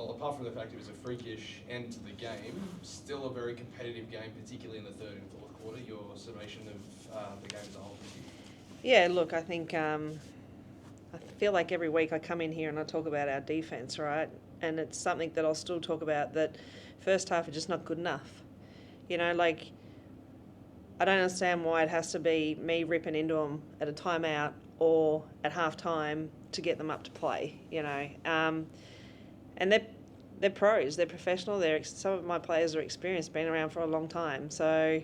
well, apart from the fact it was a freakish end to the game, still a very competitive game, particularly in the third and fourth quarter. Your summation of the game as a whole? Yeah, look, I think I feel like every week I come in here and I talk about our defence, right? And it's something that I'll still talk about, that first half is just not good enough. You know, like, I don't understand why it has to be me ripping into them at a timeout or at half time to get them up to play, you know. And they're pros, they're professional, some of my players are experienced, been around for a long time. So,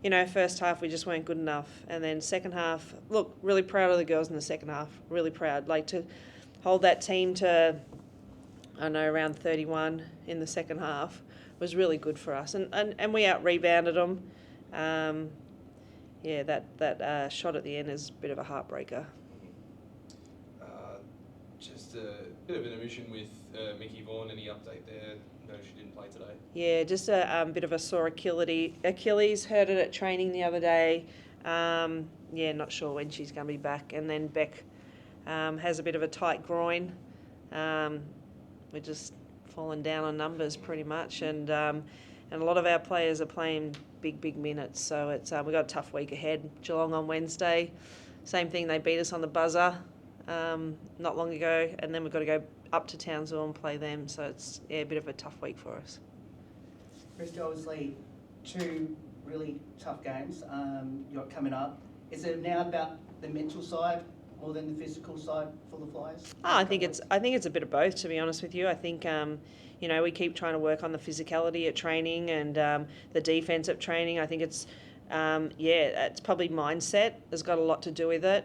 you know, first half we just weren't good enough. And then second half, look, really proud of the girls in the second half, really proud. Like, to hold that team to, I don't know, around 31 in the second half was really good for us. And we out-rebounded them. Yeah, that shot at the end is a bit of a heartbreaker. Just a bit of an omission with Mickey Vaughan. Any update there? No, she didn't play today. Yeah, just a bit of a sore Achilles. Hurt it at training the other day. Yeah, not sure when she's going to be back. And then Beck has a bit of a tight groin. We're just falling down on numbers pretty much, and a lot of our players are playing big minutes. So it's we've got a tough week ahead. Geelong on Wednesday, same thing. They beat us on the buzzer not long ago, and then we've got to go up to Townsville and play them. So it's a bit of a tough week for us. Kristi, obviously 2 really tough games you're coming up. Is it now about the mental side more than the physical side for the Flyers? I think it's a bit of both, to be honest with you. I think you know, we keep trying to work on the physicality at training and the defense at training. I think it's it's probably mindset has got a lot to do with it.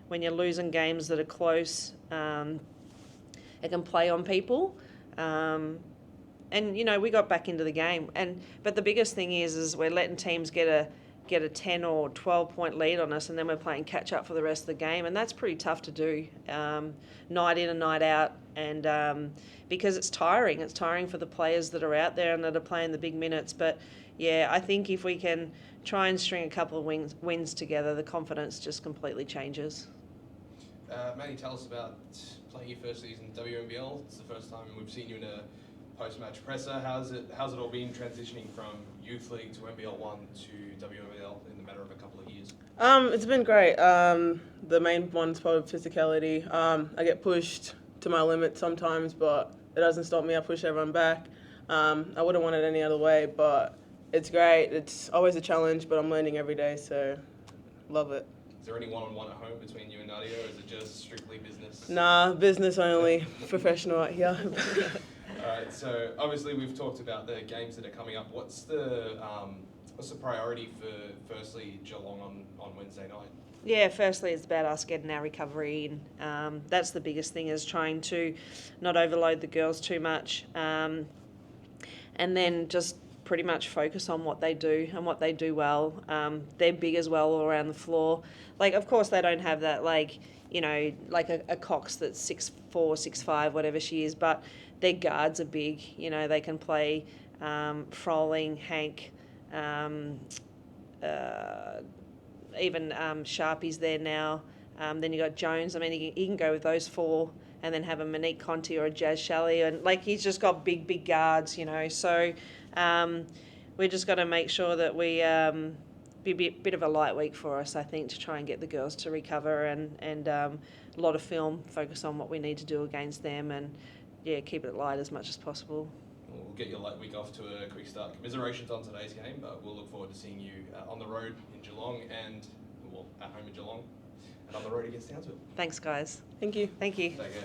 When you're losing games that are close, it can play on people. And you know, we got back into the game, but the biggest thing is we're letting teams get a 10 or 12 point lead on us, and then we're playing catch up for the rest of the game, and that's pretty tough to do, night in and night out, and because it's tiring for the players that are out there and that are playing the big minutes. But yeah, I think if we can try and string a couple of wins together, the confidence just completely changes. Manny, tell us about playing your first season WNBL. It's the first time we've seen you in a post-match presser. How's it all been transitioning from Youth League to NBL 1 to WNBL in the matter of a couple of years? It's been great. The main one's probably physicality. I get pushed to my limit sometimes, but it doesn't stop me. I push everyone back. I wouldn't want it any other way, but it's great. It's always a challenge, but I'm learning every day, so love it. Is there any one-on-one at home between you and Nadia, or is it just strictly business? Nah, business only. Professional out here. Alright, so obviously we've talked about the games that are coming up. What's the priority for, firstly, Geelong on Wednesday night? Yeah, firstly, it's about us getting our recovery in. That's the biggest thing, is trying to not overload the girls too much, and then just pretty much focus on what they do and what they do well. They're big as well all around the floor. Like, of course, they don't have that, like, you know, like a Cox that's 6'4", 6'5", whatever she is, but their guards are big. You know, they can play Froling, Hank, even Sharpie's there now. Then you got Jones. I mean, he can go with those 4 and then have a Monique Conti or a Jazz Shelley, and like, he's just got big guards, you know. So we just got to make sure that we be a bit of a light week for us, I think, to try and get the girls to recover, and a lot of film, focus on what we need to do against them, and yeah, keep it light as much as possible. We'll get your late week off to a quick start. Commiserations on today's game, but we'll look forward to seeing you on the road in Geelong and, well, at home in Geelong and on the road against Townsville. Thanks, guys. Thank you. Thank you. Take care.